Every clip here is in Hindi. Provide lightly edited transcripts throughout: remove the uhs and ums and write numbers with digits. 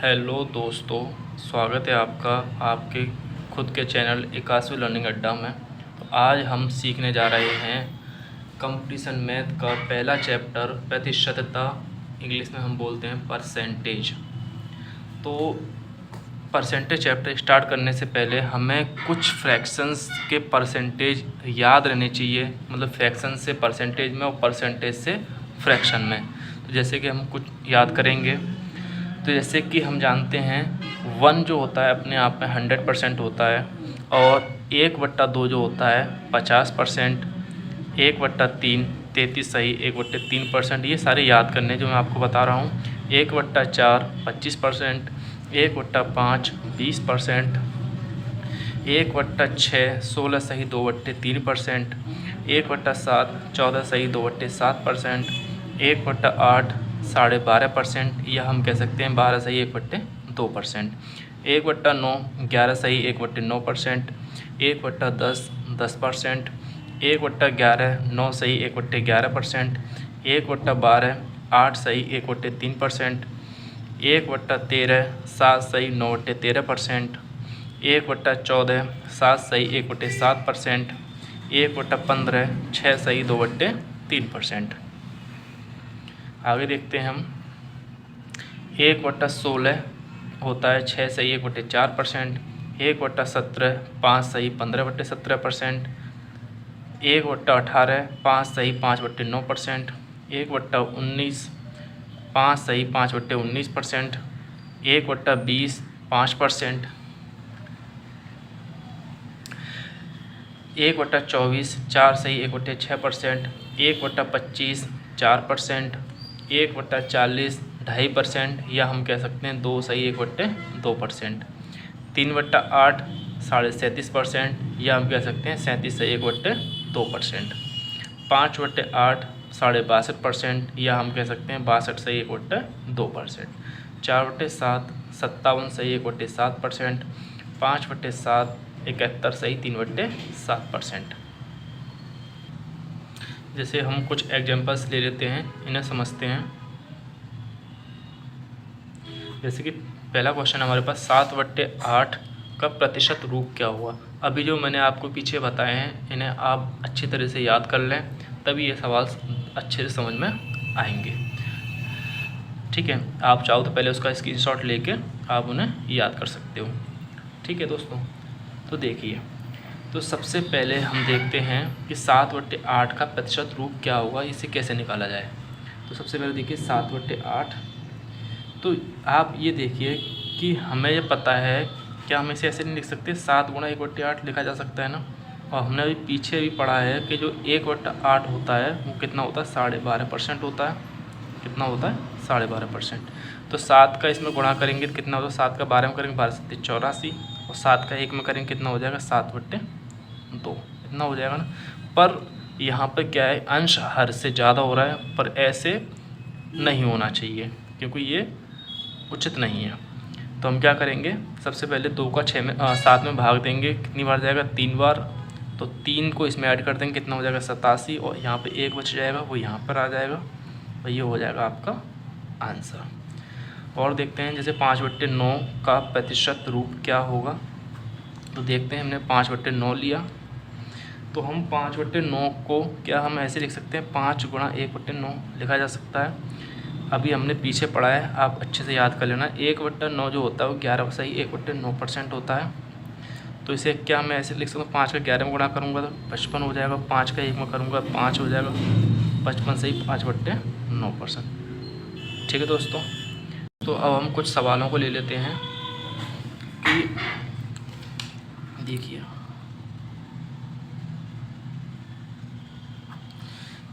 हेलो दोस्तों, स्वागत है आपका आपके खुद के चैनल एकाशवी लर्निंग अड्डा में। तो आज हम सीखने जा रहे हैं कंपटीशन मैथ का पहला चैप्टर प्रतिशतता, इंग्लिश में हम बोलते हैं परसेंटेज। तो परसेंटेज चैप्टर स्टार्ट करने से पहले हमें कुछ फ्रैक्शंस के परसेंटेज याद रहने चाहिए, मतलब फ्रैक्शन से परसेंटेज में और परसेंटेज से फ्रैक्शन में। तो जैसे कि हम कुछ याद करेंगे, तो जैसे कि हम जानते हैं 1 जो होता है अपने आप में 100% होता है, और 1/2 जो होता है 50%, 1/3 33 सही, 1/3%। ये सारे याद करने जो मैं आपको बता रहा हूँ। 1/4 25%, 1/5 20%, 1/6 16 सही 2/3%, 1/7 14 सही 2/7%, 1/8 12.5%, या हम कह सकते हैं 12 सही 1/2%, 1/9 11 सही 1/9%, 1/10 10%, 1/11 9 सही 1/11%, 1/12 8 सही 1/3%, 1/13 7 सही 9/13%, 1/14 7 सही 1/7%, 1/15 6 सही 2/3%। आगे देखते हैं हम। 1/16 होता है 6 सही 1/4%, 1/17 5 सही 15/17%, 1/18 5 सही 5/9%, 1/19 5 सही 5/19%, 1/20 5%, 1/24 4 सही 1/6%, 1/25 4%, 1/40 2.5%, या हम कह सकते हैं 2 सही 1/2%, 3/8 37%, या हम कह सकते हैं 37 सही 1/2%, 5/8 62%, या हम कह सकते हैं 62 सही 1/2%, 4/7 57 सही 1/7%, 5/7 71 सही 3/7%। जैसे हम कुछ एग्जांपल्स ले लेते हैं, इन्हें समझते हैं। जैसे कि पहला क्वेश्चन हमारे पास 7/8 का प्रतिशत रूप क्या हुआ। अभी जो मैंने आपको पीछे बताए हैं इन्हें आप अच्छी तरह से याद कर लें, तभी ये सवाल अच्छे से समझ में आएंगे। ठीक है, आप चाहो तो पहले उसका स्क्रीनशॉट लेके आप उन्हें याद कर सकते हो। ठीक है दोस्तों, तो देखिए, तो सबसे पहले हम देखते हैं कि 7/8 का प्रतिशत रूप क्या होगा, इसे कैसे निकाला जाए। तो सबसे पहले देखिए 7/8। तो आप ये देखिए कि हमें ये पता है, क्या हम इसे ऐसे नहीं लिख सकते, 7 × 1/8 लिखा जा सकता है ना। और हमने अभी पीछे भी पढ़ा है कि जो 1/8 होता है वो कितना होता है, 12.5% होता है। कितना होता है, 12.5%। तो 7 का इसमें गुणा करेंगे तो कितना होता है, 7 का 12 में करेंगे 12 7 84, और 7 का 1 में करेंगे कितना हो जाएगा, 7/2 इतना हो जाएगा ना। पर यहाँ पर क्या है, अंश हर से ज़्यादा हो रहा है, पर ऐसे नहीं होना चाहिए क्योंकि ये उचित नहीं है। तो हम क्या करेंगे, सबसे पहले 2 का 7 में भाग देंगे, कितनी बार जाएगा, 3 बार। तो 3 को इसमें ऐड कर देंगे, कितना हो जाएगा 87, और यहाँ पे 1 बच जाएगा, वो यहाँ पर आ जाएगा, और ये हो जाएगा आपका आंसर। और देखते हैं जैसे 5/9 का प्रतिशत रूप क्या होगा। तो देखते हैं, हमने 5/9 लिया, तो हम 5/9 को क्या हम ऐसे लिख सकते हैं, 5 × 1/9 लिखा जा सकता है। अभी हमने पीछे पढ़ा है, आप अच्छे से याद कर लेना। 1/9 जो होता है वो 11 सही 1/9% होता है। तो इसे क्या मैं ऐसे लिख सकता हूँ, 5 का 11 में गुणा करूँगा तो 55 हो जाएगा, 5 का 1 में करूँगा 5 हो जाएगा, 55 सही 5/9%। ठीक है दोस्तों, तो अब हम कुछ सवालों को ले लेते हैं कि देखिए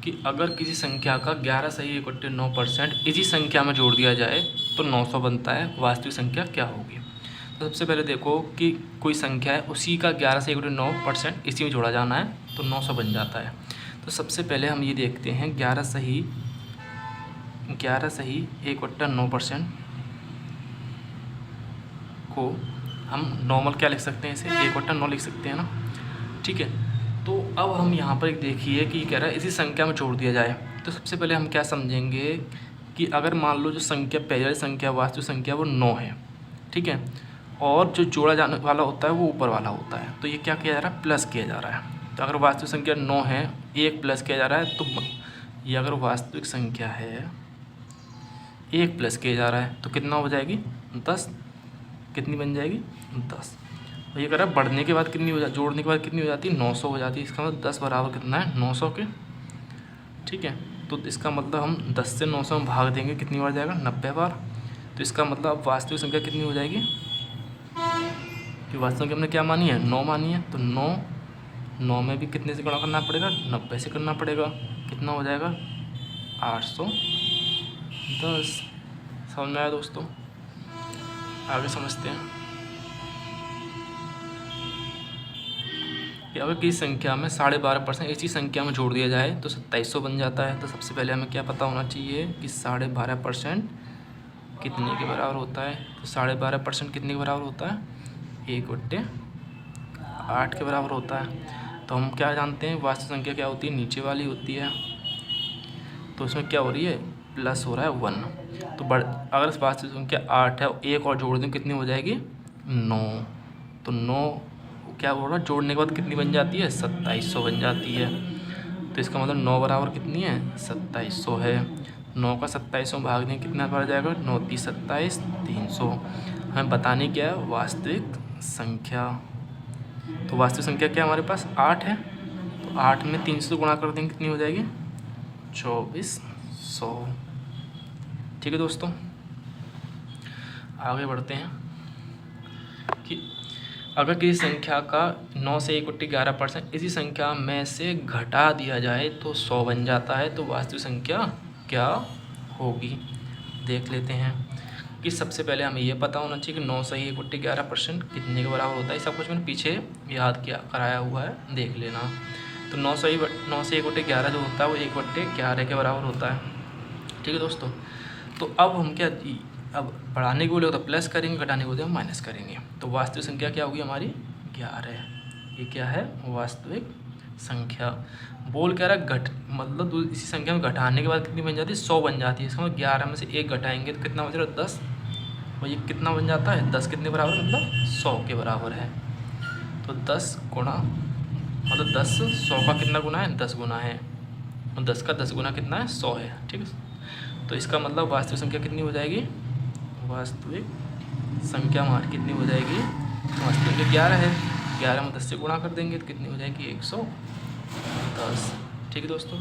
कि अगर किसी संख्या का 11 सही 1/9% इसी संख्या में जोड़ दिया जाए तो 900 बनता है, वास्तविक संख्या क्या होगी। तो सबसे पहले देखो कि कोई संख्या है, उसी का 11 सही 1/9% इसी में जोड़ा जाना है तो 900 बन जाता है। तो सबसे पहले हम ये देखते हैं 11 सही 1/9% को हम नॉर्मल क्या लिख सकते हैं, इसे 1/9 लिख सकते हैं ना। ठीक है, तो अब हम यहाँ पर देखिए कि कह रहा है इसी संख्या में जोड़ दिया जाए। तो सबसे पहले हम क्या समझेंगे कि अगर मान लो जो संख्या पहले वाली संख्या वास्तविक संख्या वो 9 है, ठीक है, और जो जोड़ा जाने वाला होता है वो ऊपर वाला होता है, तो ये क्या किया जा रहा है, प्लस किया जा रहा है। तो अगर वास्तविक संख्या 9 है, 1 प्लस किया जा रहा है, तो ये अगर वास्तविक संख्या है 1 प्लस किया जा रहा है तो कितना हो जाएगी, 10। कितनी बन जाएगी, 10। तो ये कह रहा है बढ़ने के बाद कितनी हो जाती, जोड़ने के बाद कितनी हो जाती है, 900 हो जाती है। इसका मतलब 10 बराबर कितना है, 900 के, ठीक है। तो इसका मतलब हम 10 से 900 में भाग देंगे, कितनी बार जाएगा, 90 बार। तो इसका मतलब अब वास्तविक संख्या कितनी हो जाएगी, कि वास्तविक संख्या हमने क्या मानी है, 9 मानी है, तो 9 में भी कितने से गुणा करना पड़ेगा, 90 से करना पड़ेगा। कितना हो जाएगा, 810। समझ में आया दोस्तों, आगे समझते हैं कि अगर किसी संख्या में 12.5% इसी संख्या में जोड़ दिया जाए तो 2700 बन जाता है। तो सबसे पहले हमें क्या पता होना चाहिए कि 12.5% कितने के बराबर होता है। तो 12.5% कितने के बराबर होता है, 1/8 के बराबर होता है। तो हम क्या जानते हैं, वास्तविक संख्या क्या होती है, नीचे वाली होती है। तो इसमें क्या हो रही है, प्लस हो रहा है 1। तो अगर वास्तविक संख्या 8 है, 1 और जोड़ दें कितनी हो जाएगी, 9। तो 9 क्या बोल रहा है, जोड़ने के बाद कितनी बन जाती है, 2700 बन जाती है। तो इसका मतलब 9 बराबर कितनी है, 2700 है। 9 का 2700 भाग दें कितना पड़ जाएगा, 9 3 27, 300। हमें बताने क्या है, वास्तविक संख्या। तो वास्तविक संख्या क्या हमारे पास 8 है, तो 8 में 300 गुणा कर देंगे कितनी हो जाएगी, 2400। ठीक है दोस्तों, आगे बढ़ते हैं कि अगर किसी संख्या का 9 से 1/11% इसी संख्या में से घटा दिया जाए तो 100 बन जाता है। तो वास्तविक संख्या क्या होगी, देख लेते हैं कि सबसे पहले हमें यह पता होना चाहिए कि 9 से 1/11% कितने के बराबर होता है। सब कुछ मैंने पीछे याद किया कराया हुआ है, देख लेना। तो 9 से 1/11 जो होता है वो 1/11 के बराबर होता है। ठीक है दोस्तों, तो अब हम क्या, अब बढ़ाने के लिए तो प्लस करेंगे, घटाने के लिए हम माइनस करेंगे। तो वास्तविक संख्या क्या होगी हमारी, 11। ये क्या है, वास्तविक संख्या। बोल क्या रहा है, मतलब इसी संख्या में घटाने के बाद कितनी बन जाती है, 100 बन जाती है। इसका मतलब 11 में से 1 घटाएंगे तो कितना बचेगा, 10। और ये कितना बन जाता है, 10 कितने बराबर, मतलब 100 के बराबर है। तो 10 गुणा, मतलब 10 100 का कितना गुना है, 10 गुना है। और 10 का 10 गुना कितना है, 100 है। ठीक है, तो इसका मतलब वास्तविक संख्या कितनी हो जाएगी, वास्तविक संख्या हमारी कितनी हो जाएगी, वास्तविक संख्या 11 है, 11 में 10 से गुणा कर देंगे तो कितनी हो जाएगी, 110। ठीक है दोस्तों,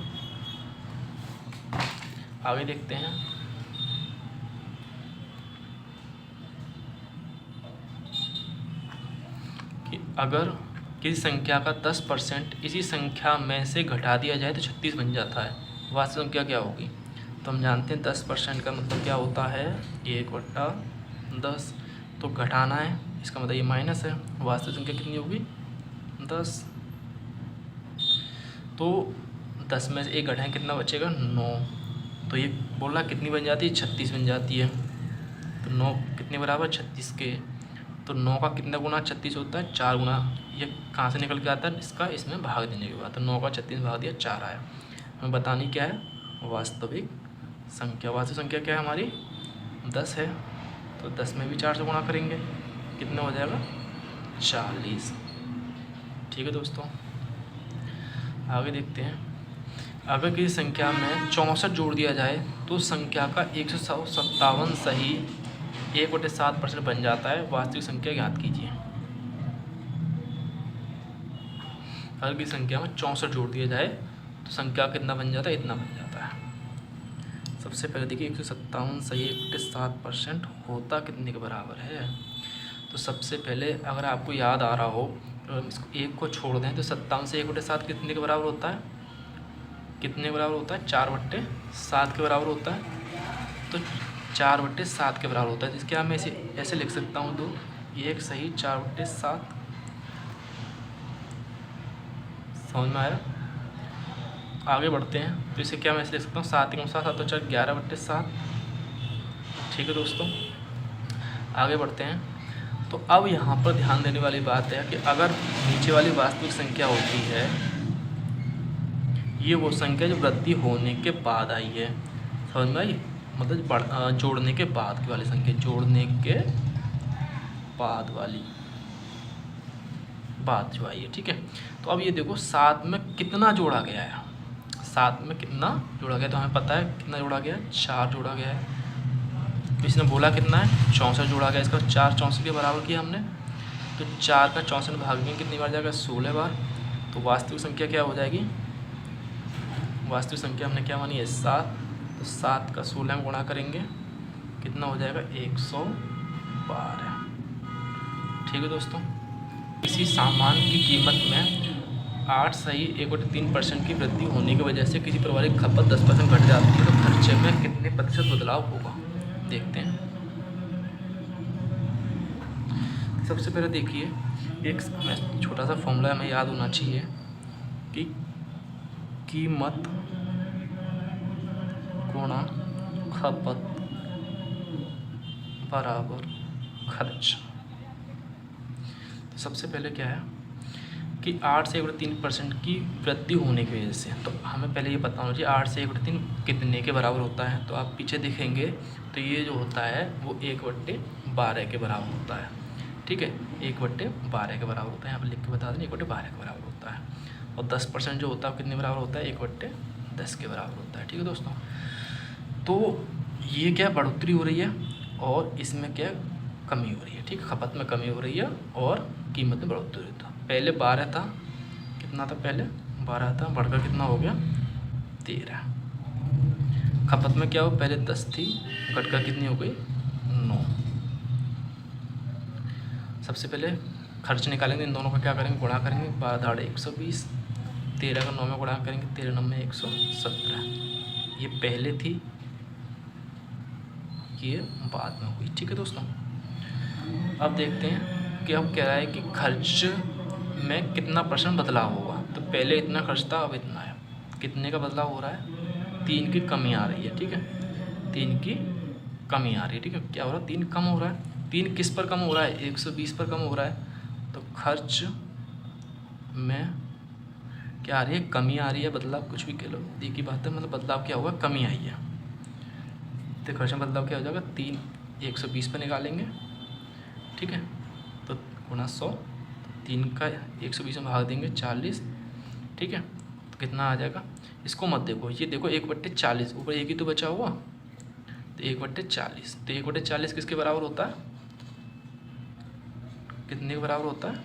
आगे देखते हैं कि अगर किसी संख्या का 10% इसी संख्या में से घटा दिया जाए तो 36 बन जाता है। वास्तविक संख्या क्या होगी, तो हम जानते हैं 10% का मतलब क्या होता है, 1/10। तो घटाना है, इसका मतलब ये माइनस है। वास्तविक संख्या कितनी होगी, 10। तो 10 में से 1 घटाएं कितना बचेगा, 9। तो ये बोल रहा कितनी बन जाती है, 36 बन जाती है। तो 9 कितने बराबर, 36 के। तो 9 का कितना गुना 36 होता है, 4 गुना। ये कहाँ से निकल के आता है, इसका इसमें भाग देने के बाद। तो 9 का 36 भाग दिया, 4 आया। हमें बतानी क्या है, वास्तविक संख्या। वास्तविक संख्या क्या है हमारी, 10 है। तो 10 में भी 4 से गुणा करेंगे, कितना हो जाएगा, 40। ठीक है दोस्तों, आगे देखते हैं। अगर किसी संख्या में 64 जोड़ दिया जाए तो संख्या का 157 सही 1/7% बन जाता है। वास्तविक संख्या ज्ञात कीजिए। अगर किसी संख्या में 64 जोड़ दिया जाए तो संख्या कितना बन जाता है, इतना बन जाता है। सबसे पहले देखिए 157 सही 1/7% होता कितने के बराबर है। तो सबसे पहले अगर आपको याद आ रहा हो, इसको 1 को छोड़ दें तो 57 से 1/7 कितने के बराबर होता है, कितने के बराबर होता है, 4/7 के बराबर होता है। तो 4/7 के बराबर होता है। जिसके मैं ऐसे लिख सकता हूँ, तो 1 सही 4/7। समझ में आया, आगे बढ़ते हैं। तो इसे क्या मैं ऐसे लिख सकता हूँ, 7 × 7 7 4 11/7। ठीक है दोस्तों, आगे बढ़ते हैं। तो अब यहाँ पर ध्यान देने वाली बात है कि अगर नीचे वाली वास्तविक संख्या होती है, ये वो संख्या जो वृद्धि होने के बाद आई है। समझ में आई, मतलब जोड़ने के बाद की वाली संख्या, जोड़ने के बाद वाली बात जो आई है, ठीक है। तो अब ये देखो 7 में कितना जोड़ा गया है, 7 में कितना जोड़ा गया, तो हमें पता है कितना जोड़ा गया है, 4 जोड़ा गया है। तो इसने बोला कितना है, 64 जोड़ा गया, इसका 4 64 के बराबर किया हमने, तो 4 का 64 में भाग में कितनी बार जाएगा, 16 बार। तो वास्तविक संख्या क्या हो जाएगी, वास्तविक संख्या हमने क्या मानी है, 7। तो 7 का 16 में गुणा करेंगे कितना हो जाएगा, 112। ठीक है दोस्तों। किसी सामान की कीमत में 8.1/3% की वृद्धि होने की वजह से किसी प्रकार की खपत 10% घट जाती है, तो खर्चे में कितने प्रतिशत बदलाव होगा, देखते हैं। सबसे पहले देखिए, एक छोटा सा फॉर्मूला हमें याद होना चाहिए कि कीमत गुणा खपत बराबर खर्च। तो सबसे पहले क्या है कि 8 से 1/3% की वृद्धि होने की वजह से, तो हमें पहले ये पता होना चाहिए 8 से 1/3 कितने के बराबर होता है। तो आप पीछे देखेंगे तो ये जो होता है वो 1/12 के बराबर होता है, ठीक है, 1/12 के बराबर होता है। यहाँ पर लिख के बता दें 1/12 के बराबर होता है। और 10% जो होता है कितने बराबर होता है, 1/10 के बराबर होता है। ठीक है दोस्तों, तो ये क्या बढ़ोतरी हो रही है और इसमें क्या कमी हो रही है, ठीक, खपत में कमी हो रही है और कीमत में बढ़ोतरी होता है। पहले 12 था, कितना था पहले 12 था, बढ़कर कितना हो गया 13। खपत में क्या हो, पहले 10 थी, घटकर कितनी हो गई 9। सबसे पहले खर्च निकालेंगे, इन दोनों का क्या करेंगे, गुणा करेंगे, 12 120, 13 का 9 में गुणा करेंगे, 13 9 में 117। ये पहले थी, ये बाद में हुई। ठीक है दोस्तों, अब देखते हैं कि अब कह रहा है कि खर्च में कितना % बदलाव होगा। तो पहले इतना खर्च था, अब इतना है, कितने का बदलाव हो रहा है, 3 की कमी आ रही है, ठीक है, 3 की कमी आ रही है, ठीक है। क्या हो रहा है, 3 कम हो रहा है। 3 किस पर कम हो रहा है, 120 पर कम हो रहा है। तो खर्च में क्या आ रही है, कमी आ रही है, बदलाव कुछ भी कह लो, एक ही बात है, मतलब बदलाव क्या होगा, कमी आई है। तो खर्च में बदलाव क्या हो जाएगा, 3 120 पर निकालेंगे, ठीक है, तो गुणा 100, 3 का 120 में भाग देंगे 40, ठीक है, तो कितना आ जाएगा। इसको मत देखो, ये देखो 1/40, ऊपर एक ही तो बचा हुआ, तो 1/40, तो 1/40 किसके बराबर होता है, कितने के बराबर होता है,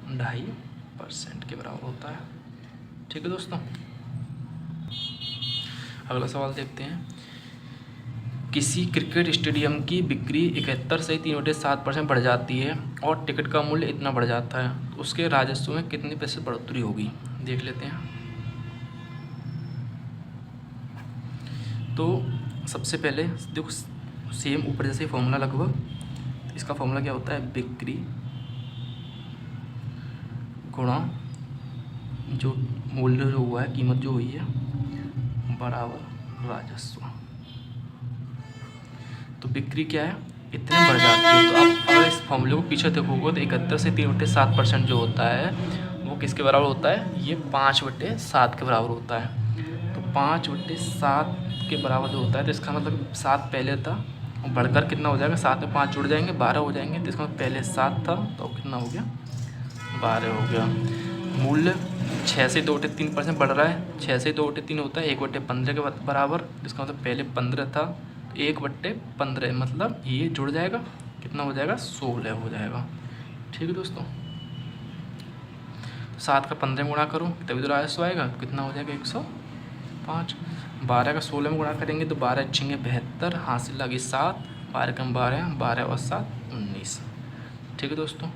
2.5% के बराबर होता है। ठीक है दोस्तों, अगला सवाल देखते हैं। किसी क्रिकेट स्टेडियम की बिक्री 71 से 3/7% बढ़ जाती है और टिकट का मूल्य इतना बढ़ जाता है, तो उसके राजस्व में कितनी % बढ़ोतरी होगी, देख लेते हैं। तो सबसे पहले देखो, सेम ऊपर जैसे फॉर्मूला लगभग, इसका फॉर्मूला क्या होता है, बिक्री गुणा जो मूल्य जो हुआ है, कीमत जो हुई है, बराबर राजस्व। तो बिक्री क्या है, इतने बढ़ जाती है। तो आप अगर इस फॉर्मूले को पीछे देखोगे तो 71 से 3/7% जो होता है वो किसके बराबर होता है, ये 5/7 के बराबर होता है। तो 5/7 के बराबर जो होता है, तो इसका मतलब 7 पहले था और बढ़कर कितना हो जाएगा, 7 में 5 जुड़ जाएंगे 12 हो जाएंगे। तो इसका मतलब पहले 7 था तो कितना हो गया, 12 हो गया। मूल्य 6 से 2/3% बढ़ रहा है, 6 से 2/3 होता है 1/15 के बराबर। इसका मतलब पहले 15 था, 1/15 मतलब ये जुड़ जाएगा, कितना हो जाएगा, 16 हो जाएगा। ठीक है दोस्तों, 7 का 15 में गुणा करो तभी तो राजस्व आएगा, कितना हो जाएगा 105। 12 का 16 में गुणा करेंगे तो 12 छिंगे 72, हासिल लगी 7, 12 कम 12, 12 और 7 19। ठीक है दोस्तों,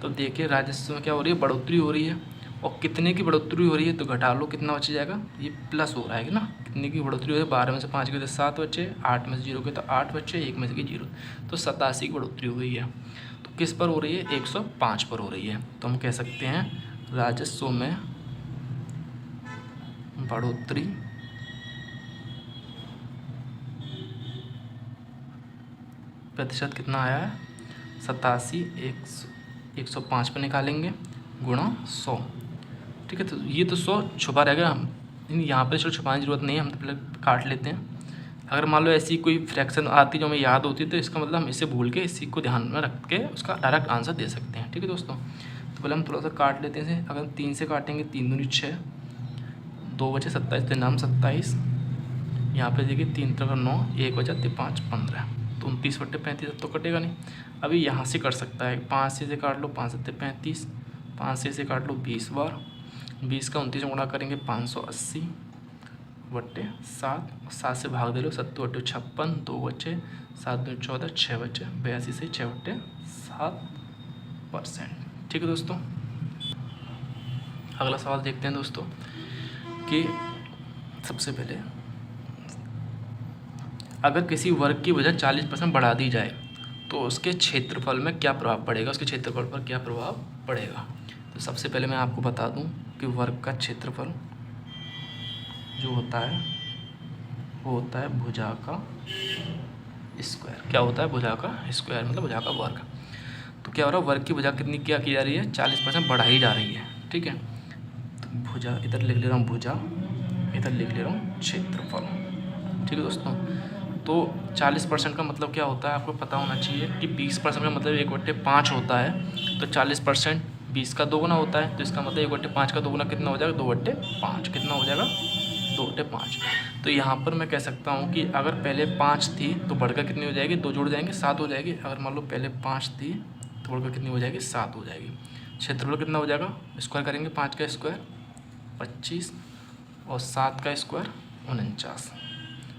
तो देखिए राजस्व में क्या हो रही है, बढ़ोतरी हो रही है। और कितने की बढ़ोतरी हो रही है, तो घटा लो कितना बच जाएगा, ये प्लस हो रहा है ना, कितने की बढ़ोतरी हो रही है, 12 में से 5 गए तो 7 बचे, 8 में से 0 गए तो 8 बचे, 1 में से गए 0, तो 87 की बढ़ोतरी हो गई है। तो किस पर हो रही है, 105 पर हो रही है। तो हम कह सकते हैं राजस्व में बढ़ोतरी प्रतिशत कितना आया है, 87, 105 पर निकालेंगे गुणा 100। ठीक है, तो ये तो 100 छुपा रहेगा, यहाँ पर चलो छुपाने की ज़रूरत नहीं है, हम तो पहले काट लेते हैं। अगर मान लो ऐसी कोई फ्रैक्शन आती जो हमें याद होती तो इसका मतलब हम इसे भूल के इसी को ध्यान में रख के उसका डायरेक्ट आंसर दे सकते हैं। ठीक है दोस्तों, तो पहले हम थोड़ा सा काट लेते हैं। अगर 3 से काटेंगे 3 दूनी 6, 2 बचे 27, 3 नाम 27, यहाँ पे देखिए 3 3 9, 1 बचा 5 15, तो 29/35 तो कटेगा नहीं। अभी यहाँ से कट सकता है, 5 से काट लो 5 7 35, 5 से काट लो 20 बार, 20 का 29 में गुणा करेंगे 580/7, 7 से भाग दे लो 7/56, 2 बचे 7 2 14, 6 बचे 82 से 6/7%। ठीक है दोस्तों, अगला सवाल देखते हैं दोस्तों कि सबसे पहले अगर किसी वर्ग की वजह 40% बढ़ा दी जाए तो उसके क्षेत्रफल में क्या प्रभाव पड़ेगा, उसके क्षेत्रफल पर क्या प्रभाव पड़ेगा। तो सबसे पहले मैं आपको बता दूं कि वर्ग का क्षेत्रफल जो होता है वो होता है भुजा का स्क्वायर। क्या होता है? भुजा का स्क्वायर मतलब भुजा का वर्ग। तो क्या हो रहा है, वर्ग की भुजा कितनी क्या की जा रही है, 40% बढ़ाई जा रही है। ठीक है, तो भुजा इधर लिख ले रहा हूँ, भुजा इधर लिख ले रहा हूँ क्षेत्रफल। ठीक है दोस्तों, तो 40% का मतलब क्या होता है आपको पता होना चाहिए कि 20% का मतलब 1/5 होता है। तो 40% 20 का दोगुना होता है, तो इसका मतलब 1/5 का दोगुना कितना हो जाएगा, 2/5। कितना हो जाएगा, 2/5। तो यहाँ पर मैं कह सकता हूँ कि अगर पहले 5 थी तो बढ़कर कितनी हो जाएगी, 2 जुड़ जाएंगे 7 हो जाएगी। अगर मान लो पहले 5 थी तो बढ़कर कितनी हो जाएगी, 7 हो जाएगी। क्षेत्रफल कितना हो जाएगा, स्क्वायर करेंगे 5 का स्क्वायर 25 और 7 का स्क्वायर 49।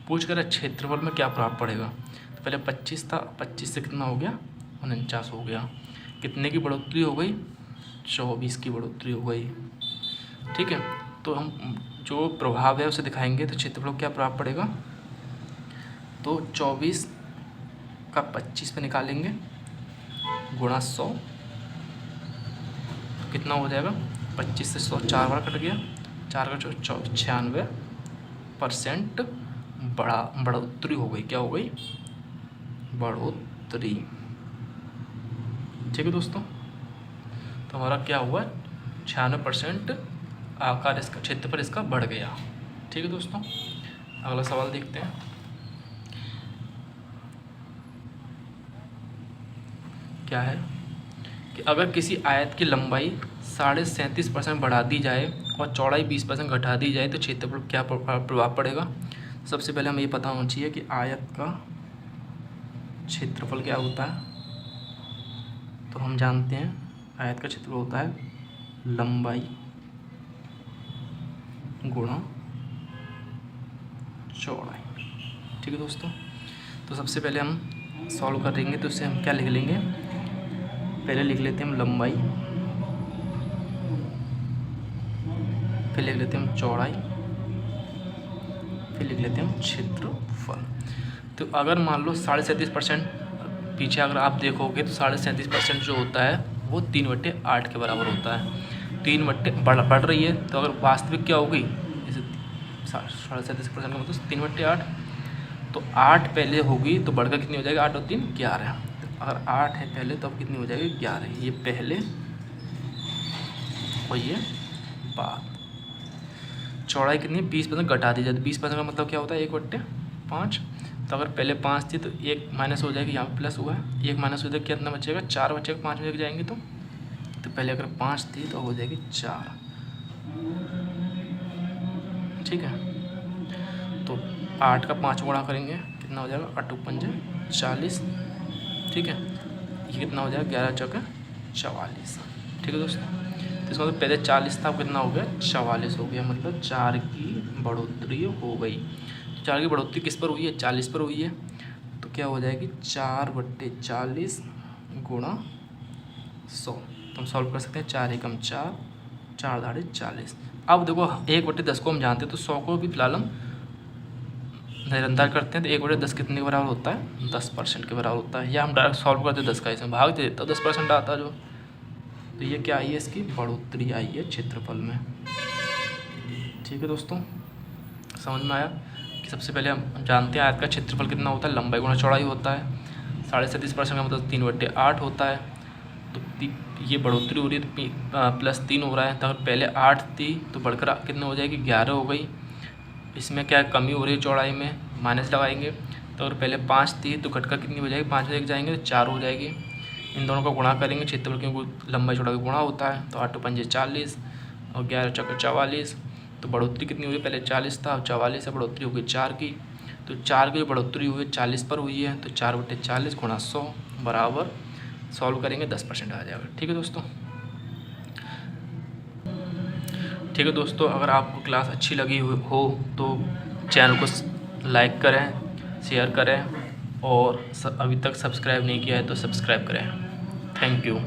पूछ कर क्षेत्रफल में क्या प्रभाव पड़ेगा, तो पहले 25 था, 25 से कितना हो गया, 49 हो गया। कितने की बढ़ोतरी हो गई, 24 की बढ़ोतरी हो गई। ठीक है, तो हम जो प्रभाव है उसे दिखाएंगे। तो क्षेत्रफल क्या प्रभाव पड़ेगा, तो 24 का 25 पे निकालेंगे गुणा 100, कितना हो जाएगा, 25 से 100 4 बार कट गया, 4 का 96% बढ़ोतरी हो गई। क्या हो गई, बढ़ोतरी। ठीक है दोस्तों, तो हमारा क्या हुआ, 96% आकार इसका, क्षेत्रफल इसका बढ़ गया। ठीक है दोस्तों, अगला सवाल देखते हैं। क्या है कि अगर किसी आयत की लंबाई 37.5% बढ़ा दी जाए और चौड़ाई 20% घटा दी जाए तो क्षेत्रफल क्या प्रभाव पड़ेगा। सबसे पहले हमें ये पता होना चाहिए कि आयत का क्षेत्रफल क्या होता है। तो हम जानते हैं आयत का क्षेत्रफल होता है लंबाई गुणा चौड़ाई। ठीक है दोस्तों, तो सबसे पहले हम सॉल्व करेंगे तो इससे हम क्या लिख लेंगे, पहले लिख लेते हैं हम लंबाई, फिर लिख लेते हैं हम चौड़ाई, फिर लिख लेते हैं हम क्षेत्रफल। तो अगर मान लो 37.5% पीछे अगर आप देखोगे तो 37.5% जो होता है वो 3/8 के बराबर होता है। 3 बढ़ रही है, तो अगर वास्तविक क्या होगी, जैसे 37.5% का मतलब 3/8, तो 8 पहले होगी तो बढ़कर कितनी हो जाएगी, 8 और 3 11। अगर 8 है पहले तो अब कितनी हो जाएगी, 11। ये पहले और ये बाद। चौड़ाई कितनी, 20% घटा दी जाए। 20% का मतलब क्या होता है, 1/5। तो अगर पहले 5 थी तो 1 माइनस हो जाएगी, यहाँ पे प्लस हुआ है, 1 माइनस हो जाएगा, कितना बचेगा, 4 बचेगा। 5 में जाएंगे तो पहले अगर 5 थी तो हो जाएगी 4। ठीक है, तो 8 का 5 गुणा करेंगे कितना हो जाएगा, 8 5 40। ठीक है, ये कितना हो जाएगा, 11 चौके 44। ठीक है दोस्तों, तो इसका मतलब पहले 40 था, कितना हो गया, 44 हो गया, मतलब 4 की बढ़ोतरी हो गई। 4 की बढ़ोतरी किस पर हुई है, 40 पर हुई है। तो क्या हो जाएगी, 4/40 गुणा 100। तो हम सॉल्व कर सकते हैं, 4 एकम 4, 4 दाढ़े 40। अब देखो 1/10 को हम जानते हैं, तो 100 को भी फिलहाल हम नजरअंदाज करते हैं। तो 1/10 कितने के बराबर होता है, 10% के बराबर होता है। या हम डायरेक्ट सॉल्व करते हैं, 10 का इसमें भाग दे देता, 10% आता जो। तो ये क्या आई है, इसकी बढ़ोतरी आई है क्षेत्रफल में। ठीक है दोस्तों, समझ में आया कि सबसे पहले हम जानते हैं आयत का क्षेत्रफल कितना होता है, लंबाई गुणा चौड़ाई होता है। 37.5% का मतलब 3/8 होता है। तो ये बढ़ोतरी हो रही है, तो +3 हो रहा है। तो अगर पहले 8 थी तो बढ़कर कितने हो जाएगी, 11 हो गई। इसमें क्या कमी हो रही है चौड़ाई में, माइनस लगाएंगे। तो अगर पहले 5 थी तो घटकर कितनी हो जाएगी, 5 लेके जाएंगे तो 4 हो जाएगी। इन दोनों का गुणा करेंगे, क्षेत्रफल क्योंकि लंबाई चौड़ाई का गुणा होता है। तो 8 पंजे 40 और 11 चौके 44। तो बढ़ोतरी कितनी हुई, पहले 40 था, अब 44 से बढ़ोतरी हो गई 4 की। तो 4 की जो बढ़ोतरी हुई 40 पर हुई है, तो 4/40 गुणा 100 बराबर, सॉल्व करेंगे 10% आ जाएगा। ठीक है दोस्तों। ठीक है दोस्तों, अगर आपको क्लास अच्छी लगी हो तो चैनल को लाइक करें, शेयर करें और अभी तक सब्सक्राइब नहीं किया है तो सब्सक्राइब करें। Thank you.